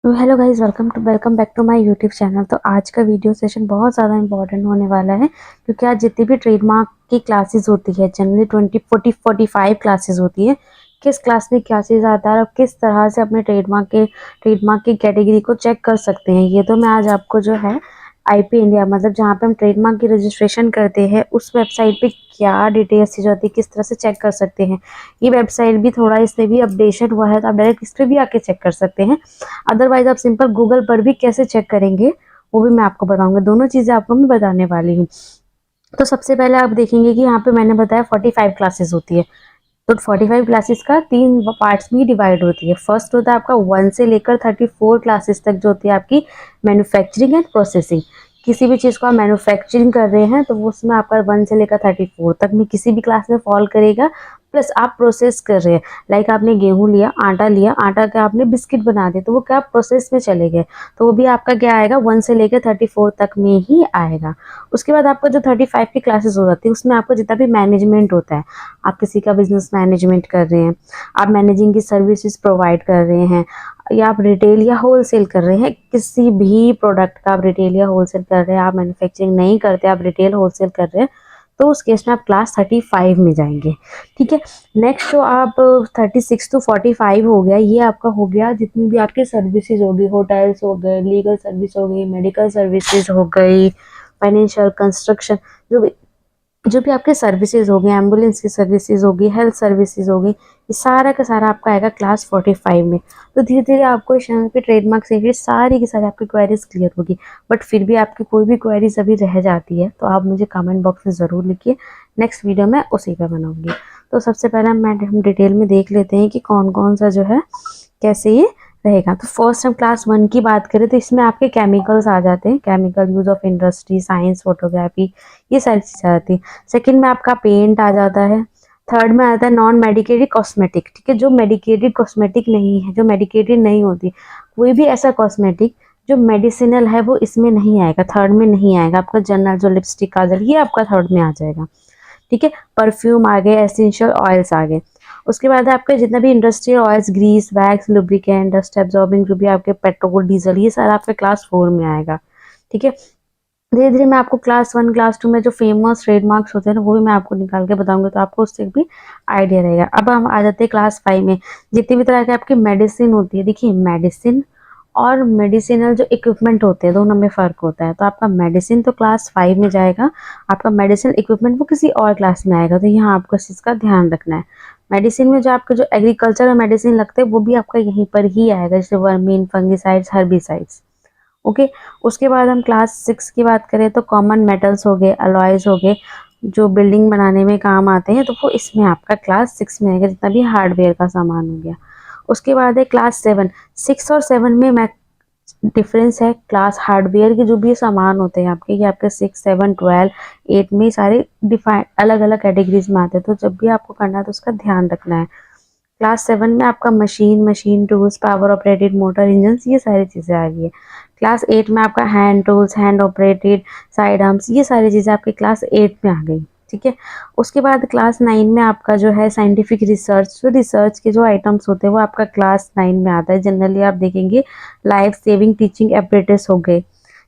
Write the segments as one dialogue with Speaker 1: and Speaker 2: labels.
Speaker 1: तो hello guys, welcome back to my YouTube channel. तो आज का वीडियो सेशन बहुत ज़्यादा इंपॉर्टेंट होने वाला है, क्योंकि आज जितनी भी ट्रेडमार्क की क्लासेस होती है, जनरली 20 40 45 क्लासेस होती है। किस क्लास में क्या चीज़ आता है और किस तरह से अपने ट्रेडमार्क की कैटेगरी को चेक कर सकते हैं, ये तो मैं आज आपको जो है आईपी इंडिया, मतलब जहाँ पे हम ट्रेडमार्क की रजिस्ट्रेशन करते हैं, उस वेबसाइट पे क्या डिटेल्स चीज़ होती है, किस तरह से चेक कर सकते हैं। ये वेबसाइट भी थोड़ा इससे भी अपडेशन हुआ है, तो आप डायरेक्ट इस पर भी आके चेक कर सकते हैं। अदरवाइज आप सिंपल गूगल पर भी कैसे चेक करेंगे, वो भी मैं आपको बताऊंगा। दोनों चीज़ें आपको मैं बताने वाली हूँ। तो सबसे पहले आप देखेंगे कि यहाँ पे मैंने बताया 45 क्लासेस होती है। तो 45 क्लासेस का 3 पार्ट्स में डिवाइड होती है। फर्स्ट होता है आपका 1 से लेकर 34 क्लासेस तक, जो होती है आपकी मैन्युफैक्चरिंग एंड प्रोसेसिंग। किसी भी चीज़ को आप मैन्युफैक्चरिंग कर रहे हैं तो वो उसमें आपका 1 से लेकर 34 तक में किसी भी क्लास में फॉल करेगा। प्लस आप प्रोसेस कर रहे हैं, लाइक आपने गेहूं लिया, आटा का आपने बिस्किट बना दिया, तो वो क्या प्रोसेस में चले गए, तो वो भी आपका क्या आएगा 1 से लेकर 34 तक में ही आएगा। उसके बाद आपका जो 35 की क्लासेस हो जाती है, उसमें आपको जितना भी मैनेजमेंट होता है, आप किसी का बिजनेस मैनेजमेंट कर रहे हैं, आप मैनेजिंग की सर्विसेज प्रोवाइड कर रहे हैं, या आप रिटेल या होलसेल कर रहे हैं, किसी भी प्रोडक्ट का आप रिटेल या होलसेल कर रहे हैं, आप मैन्युफैक्चरिंग नहीं करते, आप रिटेल होलसेल कर रहे हैं, तो उस केस में आप क्लास 35 में जाएंगे। ठीक है। नेक्स्ट जो आप 36 to 45 हो गया, ये आपका हो गया जितनी भी आपकी सर्विसेज होगी, होटल्स हो गए, लीगल सर्विस हो गई, मेडिकल सर्विसेज हो गई, फाइनेंशियल, कंस्ट्रक्शन, जो भी आपके सर्विसेज होगी, एम्बुलेंस की सर्विसेज होगी, हेल्थ सर्विसेज होगी, ये सारा का सारा आपका आएगा क्लास 45 में। तो धीरे धीरे आपको इस चैनल पे ट्रेडमार्क से फिर सारी की सारी आपकी क्वेरीज क्लियर होगी। बट फिर भी आपकी कोई भी क्वेरीज अभी रह जाती है तो आप मुझे कमेंट बॉक्स में ज़रूर लिखिए, नेक्स्ट वीडियो में उसी पे बनाऊंगी। तो सबसे पहले हम डिटेल में देख लेते हैं कि कौन कौन सा जो है कैसे ये रहेगा। तो फर्स्ट हम क्लास 1 की बात करें तो इसमें आपके केमिकल्स आ जाते हैं, chemical use of industry, science, photography, ये सारी चीज़ें आती है। सेकंड में आपका पेंट आ जाता है। थर्ड में आता है नॉन मेडिकेटेड कॉस्मेटिक। ठीक है, जो मेडिकेटेड कॉस्मेटिक नहीं है, जो मेडिकेटेड नहीं होती, कोई भी ऐसा कॉस्मेटिक जो मेडिसिनल है वो इसमें नहीं आएगा, थर्ड में नहीं आएगा। आपका जनरल जो लिपस्टिक, काजल, ये आपका थर्ड में आ जाएगा। ठीक है। परफ्यूम आ गए, एसेंशियल ऑयल्स आ गए। उसके बाद आपके जितना भी industrial oils, grease, wax, lubricant, dust absorbing, जो भी आपके पेट्रोल, डीजल, ये सारा आपके क्लास 4 में आएगा। ठीक है। धीरे धीरे मैं आपको क्लास 1 क्लास 2 में जो फेमस ट्रेडमार्क्स होते हैं ना, वो भी मैं आपको निकाल के बताऊंगी, तो आपको उससे भी आइडिया रहेगा। अब हम आ जाते हैं क्लास 5 में। जितनी भी तरह की आपकी मेडिसिन होती है, देखिए मेडिसिन और मेडिसिनल जो इक्विपमेंट होते हैं, दोनों में फ़र्क होता है। तो आपका मेडिसिन तो क्लास 5 में जाएगा, आपका मेडिसिन इक्विपमेंट वो किसी और क्लास में आएगा। तो यहाँ आपको इस चीज़ का ध्यान रखना है। मेडिसिन में जो आपका जो एग्रीकल्चर मेडिसिन लगते हैं वो भी आपका यहीं पर ही आएगा, जैसे वर्मीन, फंगिसाइड्स, हर्बिसाइड्स। ओके। उसके बाद हम क्लास 6 की बात करें तो कॉमन मेटल्स हो गए, अलॉयज हो गए, जो बिल्डिंग बनाने में काम आते हैं, तो वो इसमें आपका क्लास 6 में आएगा, जितना भी हार्डवेयर का सामान हो गया। उसके बाद है क्लास 7। 6 और 7 में मैं डिफरेंस है, क्लास हार्डवेयर के जो भी सामान होते हैं आपके, ये आपके 6, 7, 12, 8 में सारे डिफाइन अलग अलग कैटेगरीज में आते हैं। तो जब भी आपको करना है तो उसका ध्यान रखना है। क्लास 7 में आपका machine tools, power operated motor, engine, ये सारी चीज़ें आ गई है। क्लास 8 में आपका hand tools, hand operated side arms, ये सारी चीज़ें आपके क्लास 8 में आ गई। ठीक है। उसके बाद क्लास 9 में आपका जो है साइंटिफिक रिसर्च, जो रिसर्च के जो आइटम्स होते हैं वो आपका क्लास 9 में आता है। जनरली आप देखेंगे लाइफ सेविंग टीचिंग एपरेटस हो गए।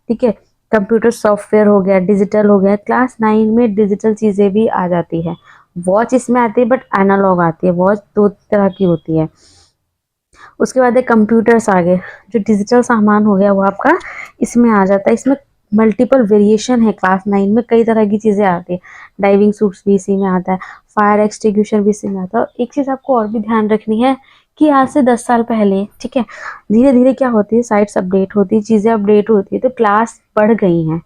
Speaker 1: ठीक है। कंप्यूटर सॉफ्टवेयर हो गया, डिजिटल हो गया। क्लास 9 में डिजिटल चीज़ें भी आ जाती है। वॉच इसमें आती है बट एनालॉग आती है, वॉच 2 तरह की होती है। उसके बाद एक कंप्यूटर्स आ गए, जो डिजिटल सामान हो गया वो आपका इसमें आ जाता है। इसमें मल्टीपल वेरिएशन है, क्लास 9 में कई तरह की चीज़ें आती है। डाइविंग सूट्स भी इसी में आता है, फायर एक्सटिंग्विशर भी इसी में आता है। और एक चीज़ आपको और भी ध्यान रखनी है कि आज से 10 साल पहले, ठीक है, धीरे धीरे क्या होती है, साइट्स अपडेट होती है, चीज़ें अपडेट होती है, तो क्लास बढ़ गई हैं।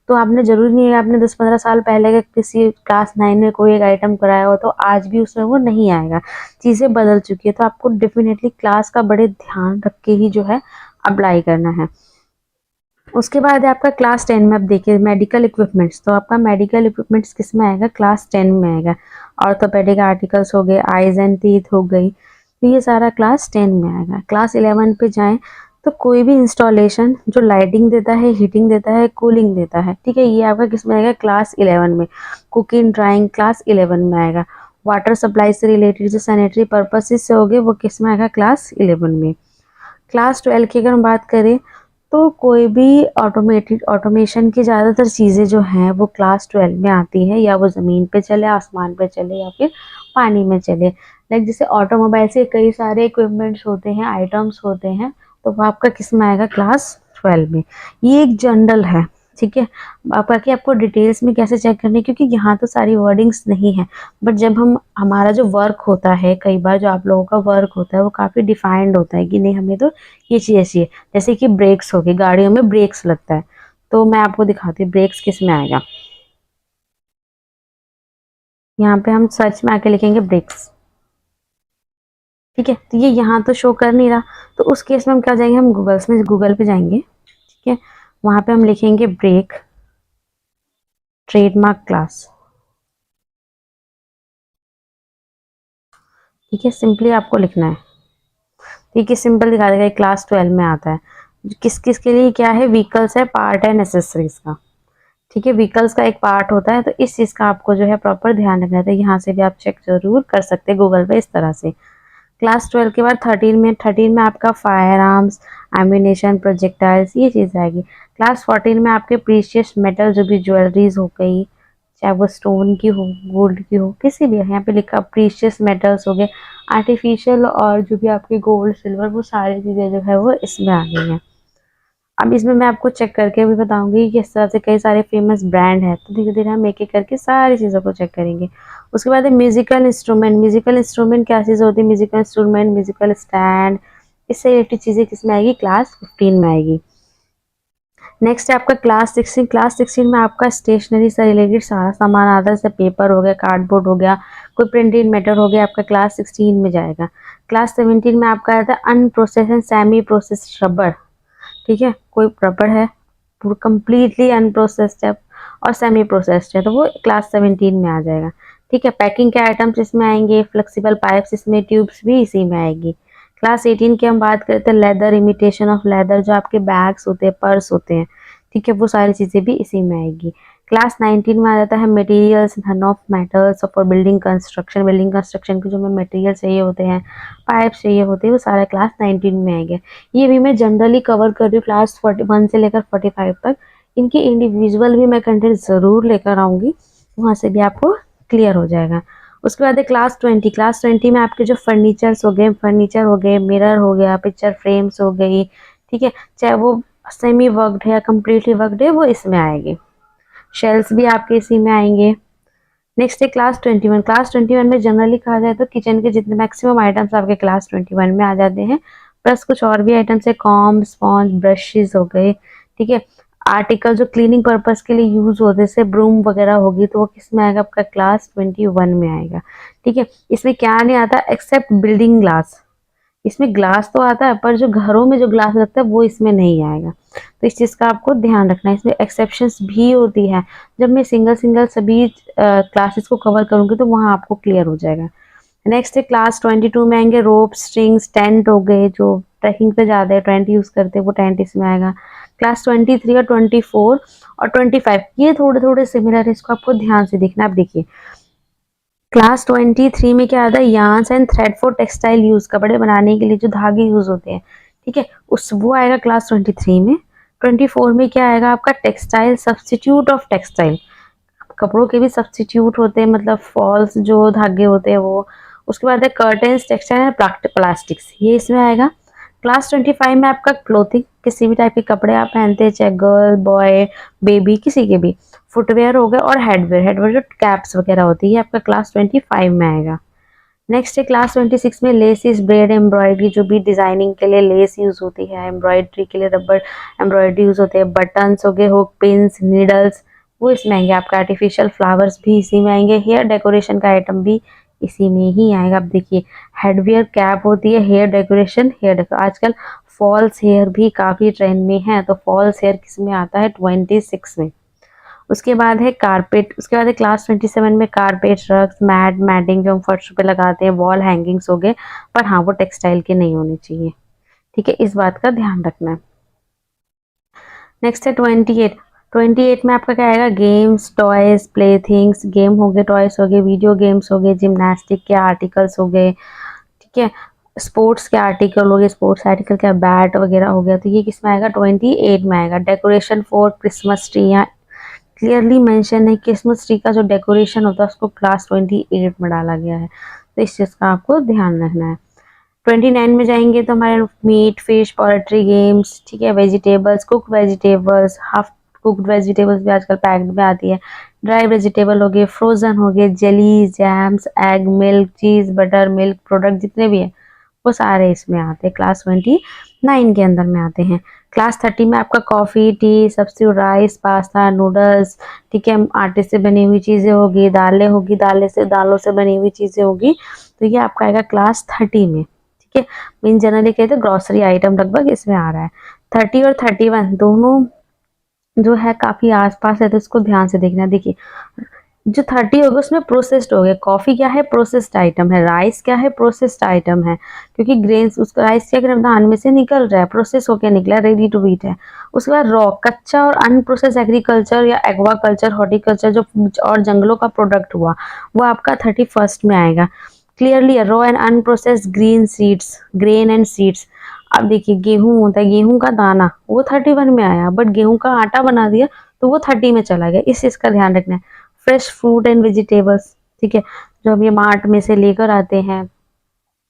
Speaker 1: तो आपने ज़रूरी नहीं है आपने 10-15 साल पहले का किसी क्लास 9 में कोई एक आइटम कराया हो तो आज भी उसमें वो नहीं आएगा। चीज़ें बदल चुकी है, तो आपको डेफिनेटली क्लास का बड़े ध्यान रख के ही जो है अप्लाई करना है। उसके बाद है आपका क्लास 10 में। अब देखिए मेडिकल इक्विपमेंट्स, तो आपका मेडिकल इक्विपमेंट्स किस में आएगा, क्लास 10 में आएगा। ऑर्थोपेडिक आर्टिकल्स हो गए, आइज एंड टीथ हो गई, तो ये सारा क्लास 10 में आएगा। क्लास 11 पे जाएं तो कोई भी इंस्टॉलेशन जो लाइटिंग देता है, हीटिंग देता है, कूलिंग देता है, ठीक है, ये आपका किस में आएगा, क्लास 11 में। कुकिंग, ड्राइंग क्लास 11 में आएगा। वाटर सप्लाई से रिलेटेड जो सैनिटरी पर्पसेस से हो गए वो किस में आएगा, क्लास 11 में। क्लास 12 की अगर हम बात करें तो कोई भी ऑटोमेशन की ज़्यादातर चीज़ें जो हैं वो क्लास 12 में आती है, या वो ज़मीन पे चले, आसमान पे चले, या फिर पानी में चले। लाइक जैसे ऑटोमोबाइल से कई सारे इक्विपमेंट्स होते हैं, आइटम्स होते हैं, तो वो आपका किस में आएगा? क्लास 12 में। ये एक जनरल है, ठीक है। बाकी आपको डिटेल्स में कैसे चेक करनी है, क्योंकि यहाँ तो सारी वर्डिंग्स नहीं है, बट जब हम हमारा जो वर्क होता है, कई बार जो आप लोगों का वर्क होता है वो काफ़ी डिफाइंड होता है कि नहीं हमें तो ये चीज़ चाहिए। जैसे कि ब्रेक्स हो गई, गाड़ियों में ब्रेक्स लगता है, तो मैं आपको दिखाती हूँ ब्रेक्स किस में आएगा। यहाँ पे हम सर्च में आके लिखेंगे ब्रेक्स, ठीक है। तो ये यहाँ तो शो कर नहीं रहा, तो उस केस में हम क्या जाएंगे, हम गूगल पे जाएंगे, ठीक है। वहाँ पे हम लिखेंगे ब्रेक ट्रेडमार्क क्लास, ठीक है। सिंपली आपको लिखना है, ठीक है। सिंपल दिखा देगा, क्लास 12 में आता है। किस किस के लिए क्या है? व्हीकल्स है, पार्ट है, एसेसरीज का, ठीक है। व्हीकल्स का एक पार्ट होता है, तो इस चीज़ का आपको जो है प्रॉपर ध्यान रखना है। यहाँ से भी आप चेक जरूर कर सकते हैं गूगल पे इस तरह से। क्लास 12 के बाद 13 में आपका फायर आर्म्स, एम्यूनेशन, प्रोजेक्टाइल्स, ये चीज़ आएगी। क्लास 14 में आपके प्रीशियस मेटल, जो भी ज्वेलरीज हो गई, चाहे वो स्टोन की हो, गोल्ड की हो, किसी भी, यहाँ पे लिखा प्रीशियस मेटल्स हो गए, आर्टिफिशियल, और जो भी आपके गोल्ड सिल्वर, वो सारी चीज़ें जो है वो इसमें आ गई हैं। अब इसमें मैं आपको चेक करके भी बताऊंगी कि इस तरह से कई सारे फेमस ब्रांड है, तो धीरे धीरे हम एक एक करके सारी चीज़ों को चेक करेंगे। उसके बाद है म्यूजिकल इंस्ट्रूमेंट। म्यूजिकल इंस्ट्रूमेंट क्या चीज़ होती है? म्यूजिकल इंस्ट्रूमेंट, म्यूजिकल स्टैंड, इससे रिलेटेड चीज़ें किसमें आएगी? क्लास 15 में आएगी। नेक्स्ट है आपका क्लास 16। क्लास 16 में आपका स्टेशनरी से रिलेटेड सारा सामान आता है, जैसे पेपर हो गया, कार्डबोर्ड हो गया, कोई प्रिंटेड मैटर हो गया, आपका क्लास 16 में जाएगा। क्लास 17 में आपका आता है unprocessed and semi processed rubber, ठीक है। कोई रबर है पूरा कम्प्लीटली अनप्रोसेस्ड है और सेमी प्रोसेस्ड है, तो वो क्लास 17 में आ जाएगा, ठीक है। पैकिंग के आइटम्स इसमें आएंगे, फ्लेक्सिबल पाइप्स इसमें, ट्यूब्स भी इसी में आएगी। क्लास 18 की हम बात करते हैं लेदर, इमिटेशन ऑफ लेदर, जो आपके बैग्स होते हैं, पर्स होते हैं, ठीक है, वो सारी चीज़ें भी इसी में आएगी। क्लास 19 में आ जाता है मटेरियल्स, धन of metals for building construction. Building construction के जो हमें मटेरियल चाहिए होते हैं, पाइप चाहिए होते हैं, वो सारा क्लास 19 में आएंगे। ये भी मैं जनरली कवर कर रही हूँ क्लास 41 से लेकर 45 तक। इनकी इंडिविजुअल भी मैं कंटेंट ज़रूर लेकर आऊँगी, वहाँ से भी आपको क्लियर हो जाएगा। उसके बाद है क्लास 20। क्लास 20 में आपके जो फर्नीचर हो गए, मिरर हो गया, पिक्चर फ्रेम्स हो गई, ठीक है, चाहे वो सेमी वर्कड है या कम्प्लीटली वर्कड है, वो इसमें आएगी। शेल्स भी आपके इसी में आएंगे। नेक्स्ट है क्लास 21। क्लास 21 में जनरली कहा जाए तो किचन के जितने मैक्सिमम आइटम्स आपके क्लास 21 में आ जाते हैं, प्लस कुछ और भी आइटम्स है, कॉम्ब, स्पॉन्ज, ब्रशेज हो गए, ठीक है। आर्टिकल जो क्लीनिंग पर्पस के लिए यूज होते हैं, जैसे ब्रूम वगैरह होगी, तो वो किस में आएगा? आपका क्लास 21 में आएगा, ठीक है। इसमें क्या नहीं आता एक्सेप्ट बिल्डिंग ग्लास। इसमें ग्लास तो आता है, पर जो घरों में जो ग्लास लगता है वो इसमें नहीं आएगा, तो इस चीज़ का आपको ध्यान रखना है। इसमें एक्सेप्शंस भी होती है, जब मैं सिंगल सिंगल सभी क्लासेस को कवर करूंगी तो वहाँ आपको क्लियर हो जाएगा। नेक्स्ट है क्लास 22 में आएंगे रोप, स्ट्रिंग्स, टेंट हो गए, जो ट्रैकिंग पे जाते हैं, टेंट यूज़ करते हैं, वो टेंट इसमें आएगा। क्लास 23 और 24 और 25 ये थोड़े थोड़े सिमिलर है, इसको आपको ध्यान से देखना। आप देखिए क्लास 23 में क्या आता है? Yarns and thread for textile use, कपड़े बनाने के लिए जो धागे यूज होते हैं, ठीक है, उस वो आएगा क्लास 23 में। 24 में क्या आएगा? आपका टेक्सटाइल, सब्सटीट्यूट ऑफ टेक्सटाइल, कपड़ों के भी सब्सटीट्यूट होते हैं, मतलब फॉल्स जो धागे होते हैं वो। उसके बाद है कर्टेन्स, टेक्सटाइल एंड प्लास्टिक्स, ये इसमें आएगा। क्लास 25 में आपका क्लोथिंग, किसी भी टाइप के कपड़े आप पहनते हैं, चाहे गर्ल, बॉय, बेबी, किसी के भी। फुटवेयर हो गए और हेडवेयर जो कैप्स वगैरह होती है, आपका क्लास 25 में आएगा। नेक्स्ट है क्लास 26 में लेसिस, ब्रेड, एम्ब्रॉयडरी, जो भी डिजाइनिंग के लिए लेस यूज होती है, एम्ब्रॉयडरी के लिए रबर एम्ब्रॉयडरी यूज होते हैं, बटन्स हो गए, हुक, पिंस, नीडल्स, वो इसमें आएंगे। आपका आर्टिफिशियल फ्लावर्स भी इसी में आएंगे। हेयर डेकोरेशन का आइटम भी इसी में ही आएगा। अब देखिए हेडवियर कैप होती है, हेयर डेकोरेशन, आजकल फॉल्स हेयर भी काफ़ी ट्रेंड में है, तो फॉल्स हेयर किस में आता है? 26 में। उसके बाद है कारपेट। उसके बाद है क्लास 27 में कारपेट, रग्स, मैटिंग जो हम फर्श पे लगाते हैं, वॉल हैंगिंग्स हो गए, पर हाँ वो टेक्सटाइल के नहीं होने चाहिए, ठीक है, इस बात का ध्यान रखना है। नेक्स्ट है 28। 28 में आपका क्या आएगा? Games, toys, play things, game हो गए, टॉयज हो गए, वीडियो गेम्स हो गए, जिमनास्टिक के आर्टिकल्स हो गए, ठीक है। स्पोर्ट्स के आर्टिकल हो गए, स्पोर्ट्स आर्टिकल क्या बैट वगैरह हो गया, तो ये किस में आएगा 28 में आएगा। डेकोरेशन फॉर क्रिसमस ट्री, यहाँ क्लियरली मेंशन है क्रिसमस ट्री का जो डेकोरेशन होता है उसको क्लास 28 में डाला गया है, तो इस चीज़ का आपको ध्यान रखना है। 29 में जाएंगे तो हमारे मीट, फिश, पोल्ट्री, गेम्स, ठीक है, vegetables, cook vegetables, half cooked vegetables भी आजकल पैक्ड में आती है, ड्राई वेजिटेबल हो गए, फ्रोजन हो गए, जेली, जैम्स, एग, मिल्क, चीज़, बटर, मिल्क प्रोडक्ट जितने भी हैं वो सारे इसमें आते हैं, क्लास 29 के अंदर में आते हैं। क्लास 30 में आपका coffee, T, substitute rice, pasta, noodles, ठीक है, आटे से बनी हुई चीज़ें होगी, दालें दालों से बनी हुई चीज़ें होगी, तो ये आपका आएगा क्लास 30 में, ठीक है। मीन जनरली कहते हैं ग्रॉसरी आइटम लगभग इसमें आ रहा है। 30 और 31 दोनों जो है काफ़ी आसपास है, तो इसको ध्यान से देखना। देखिए जो 30 होगा उसमें प्रोसेस्ड हो गया, कॉफ़ी क्या है प्रोसेस्ड आइटम है, राइस क्या है प्रोसेस्ड आइटम है, क्योंकि ग्रेन्स उसका राइस क्या धान में से निकल रहा है, प्रोसेस होकर निकला, रेडी टू ईट है। उसके बाद रॉ कच्चा और अनप्रोसेस एग्रीकल्चर या एक्वाकल्चर, हॉर्टिकल्चर जो और जंगलों का प्रोडक्ट हुआ वो आपका 31 में आएगा। Clearly raw and unprocessed green seeds, grain and seeds. अब देखिए गेहूं होता है, गेहूं का दाना वो 31 में आया, बट गेहूं का आटा बना दिया तो वो 30 में चला गया, इस चीज़ का ध्यान रखना है। फ्रेश फ्रूट एंड वेजिटेबल्स, ठीक है, जो हम ये मार्ट में से लेकर आते हैं,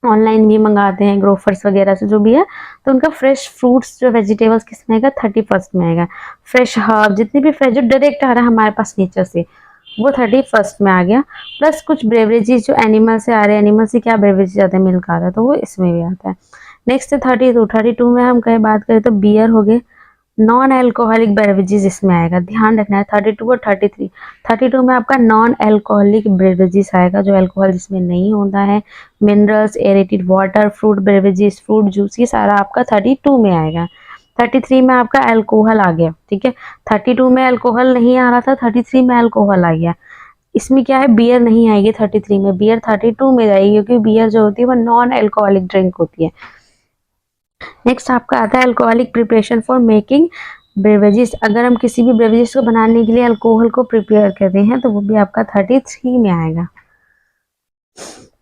Speaker 1: ऑनलाइन भी मंगाते हैं ग्रोफर्स वगैरह से जो भी है, तो उनका फ्रेश फ्रूट्स जो वेजिटेबल्स किस में आएगा 31 में आएगा। फ्रेश हर्ब जितनी भी फ्रेश जो डायरेक्ट आ रहा है हमारे पास नेचर से वो 31 में आ गया। प्लस कुछ ब्रेवरेजेस जो एनिमल से आ रहे हैं, एनिमल से क्या ब्रेवरेजेस आते हैं, मिल्क आ रहा है, तो वो इसमें भी आता है। नेक्स्ट है 32 में हम कहीं बात करें तो बियर हो गए, नॉन एल्कोहलिक बेवरेजेस इसमें आएगा, ध्यान रखना है। 32 और 33, 32 में आपका नॉन एल्कोहलिक बेवरेजेस आएगा, जो अल्कोहल जिसमें नहीं होता है, minerals, aerated water, fruit beverages, fruit juice, ये सारा आपका 32 में आएगा। 33 में आपका अल्कोहल आ गया, ठीक है, 32 में अल्कोहल नहीं आ रहा था, 33 में अल्कोहल आ गया। इसमें क्या है बियर नहीं आएगी 33 में, बियर 32 में जाएगी, क्योंकि बियर जो होती है वो नॉन एल्कोहलिक ड्रिंक होती है। नेक्स्ट आपका आता है alcoholic preparation for making beverages, अगर हम किसी भी बेवरेजेस को बनाने के लिए अल्कोहल को प्रिपेयर करते हैं तो वो भी आपका 33 में आएगा।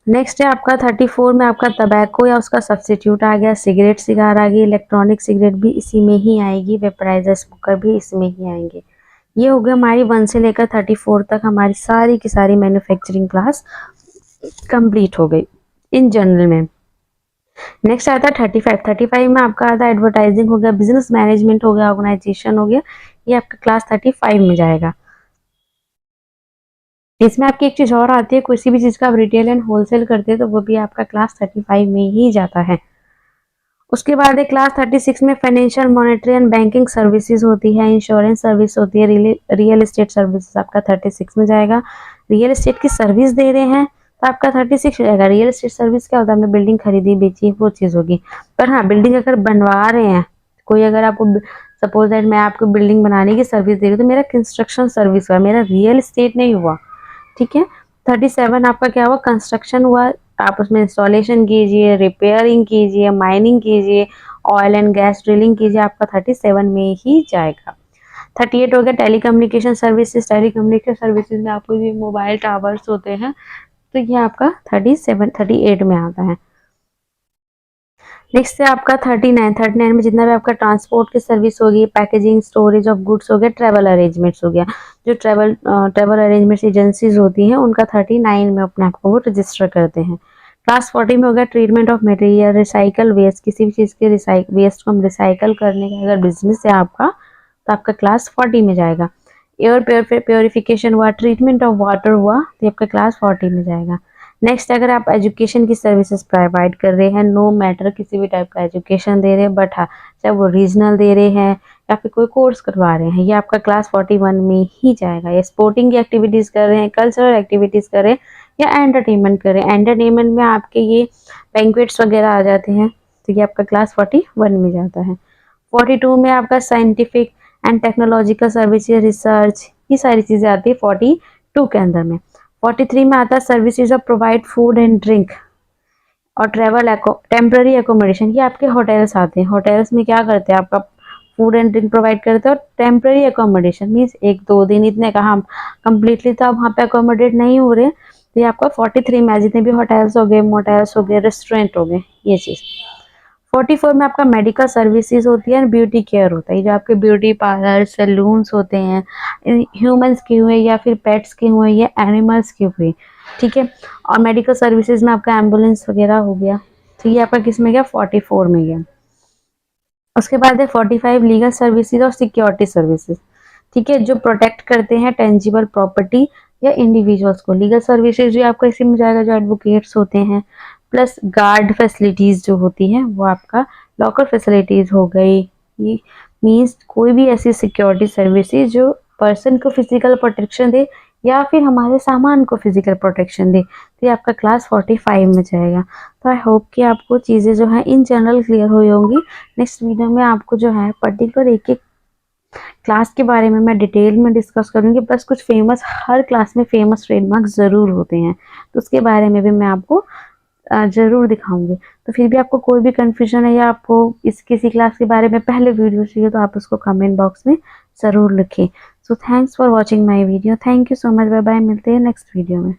Speaker 1: नेक्स्ट है आपका 34 में आपका टबैको या उसका सब्सिट्यूट आ गया, सिगरेट सिगार आ गई, इलेक्ट्रॉनिक सिगरेट भी इसी में ही आएगी, वेपराइजर स्मोकर भी इसमें ही आएंगे। ये हो गया हमारी 1 से लेकर 34 तक हमारी सारी की सारी मैन्युफैक्चरिंग क्लास कंप्लीट हो गई इन जनरल में। नेक्स्ट आता है 35 में आपका आता है एडवर्टाइजिंग हो गया, बिजनेस मैनेजमेंट हो गया, ऑर्गेनाइजेशन हो गया, ये आपका क्लास 35 में जाएगा। इसमें आपकी एक चीज और आती है, किसी भी चीज का आप रिटेल एंड होलसेल करते हैं तो वो भी आपका क्लास 35 में ही जाता है। उसके बाद एक क्लास 36 में financial, monetary and banking services होती है, इंश्योरेंस सर्विस होती है, रियल एस्टेट सर्विस आपका 36 में जाएगा। रियल एस्टेट की सर्विस दे रहे हैं तो आपका 36 जाएगा। रियल एस्टेट सर्विस क्या होता है, हमने बिल्डिंग खरीदी बेची वो चीज़ होगी, पर हाँ बिल्डिंग अगर बनवा रहे हैं कोई, अगर आपको सपोज दैट मैं आपको बिल्डिंग बनाने की सर्विस दे रही हूँ तो मेरा कंस्ट्रक्शन सर्विस हुआ, मेरा रियल एस्टेट नहीं हुआ, ठीक है। 37 आपका क्या हुआ, कंस्ट्रक्शन हुआ, आप उसमें इंस्टॉलेशन कीजिए, रिपेयरिंग कीजिए, माइनिंग कीजिए, ऑयल एंड गैस ड्रिलिंग कीजिए, आपका 37 में ही जाएगा। 38 हो गया telecommunication services, telecommunication services में आपको भी मोबाइल टावर्स होते हैं, तो ये आपका 38 में आता है। नेक्स्ट है आपका 39 में जितना भी आपका ट्रांसपोर्ट की सर्विस होगी, पैकेजिंग, स्टोरेज ऑफ गुड्स हो गया, ट्रैवल अरेंजमेंट्स हो गया, जो ट्रैवल अरेंजमेंट्स एजेंसीज होती हैं उनका 39 में अपने आप को वो रजिस्टर करते हैं। क्लास 40 में हो गया treatment of material, recycle waste, किसी भी चीज़ के वेस्ट को हम रिसाइकल करने का अगर बिजनेस है आपका तो आपका क्लास 40 में जाएगा। एयर प्योरिफिकेशन हुआ, ट्रीटमेंट ऑफ वाटर हुआ, तो आपका क्लास 40 में जाएगा। नेक्स्ट अगर आप एजुकेशन की सर्विसेज प्रोवाइड कर रहे हैं, नो मैटर किसी भी टाइप का एजुकेशन दे रहे हैं, बट हाँ चाहे वो रीजनल दे रहे हैं या फिर कोई कोर्स करवा रहे हैं, ये आपका क्लास 41 में ही जाएगा। या स्पोर्टिंग की एक्टिविटीज़ कर रहे हैं, कल्चरल एक्टिविटीज़ कर रहे हैं, या एंटरटेनमेंट कर रहे हैं, एंटरटेनमेंट में आपके ये बैंक्वेट्स वगैरह आ जाते हैं, तो ये आपका क्लास 41 में जाता है। 42 में आपका scientific and technological services, research, ये सारी चीज़ें आती है 42 के अंदर में। 43 में आता है services of provide food and drink और ट्रैवल टेम्पररी एकोमोडेशन, ये आपके होटल्स आते हैं। होटल्स में क्या करते हैं, आपका फूड एंड ड्रिंक प्रोवाइड करते हैं, और टेम्पररी एकोमोडेशन मीन्स 1-2 दिन, इतने का हम कम्प्लीटली तो आप वहाँ पे अकोमोडेट नहीं हो रहे, तो ये आपका 43 में जितने भी होटल्स हो गए, मोटेल्स हो गए, रेस्टोरेंट हो गए, ये चीज़। 44 में आपका मेडिकल सर्विसेज होती है, ब्यूटी केयर होता है, जो आपके ब्यूटी पार्लर, सैलून्स होते हैं, ह्यूमंस के हुए या फिर पेट्स के हुए या एनिमल्स के हुए, ठीक है। और मेडिकल सर्विसेज में आपका एम्बुलेंस वगैरह हो गया, तो ये आपका किस में गया, 44 में गया। उसके बाद है 45 लीगल सर्विसेज और सिक्योरिटी सर्विसेज, ठीक है, जो प्रोटेक्ट करते हैं टेंजिबल प्रॉपर्टी या इंडिविजुअल्स को। लीगल सर्विसेज जो आपका इसी में जाएगा, जो एडवोकेट्स होते हैं, प्लस गार्ड फैसिलिटीज जो होती हैं वो आपका लॉकर फैसिलिटीज हो गई। ये मीन्स कोई भी ऐसी सिक्योरिटी सर्विसेज जो पर्सन को फिजिकल प्रोटेक्शन दे या फिर हमारे सामान को फिजिकल प्रोटेक्शन दे, तो ये आपका क्लास 45 में जाएगा। तो आई होप कि आपको चीज़ें जो हैं इन जनरल क्लियर हुई होंगी। नेक्स्ट वीडियो में आपको जो है पर्टिकुलर एक एक क्लास के बारे में मैं डिटेल में डिस्कस करूंगी, प्लस कुछ फेमस, हर क्लास में फेमस ट्रेडमार्क ज़रूर होते हैं, तो उसके बारे में भी मैं आपको ज़रूर दिखाऊंगी। तो फिर भी आपको कोई भी कन्फ्यूजन है या आपको इस किसी क्लास के बारे में पहले वीडियो चाहिए, तो आप उसको कमेंट बॉक्स में ज़रूर लिखें। So thanks for watching my video, thank you so much, bye bye, मिलते हैं नेक्स्ट वीडियो में।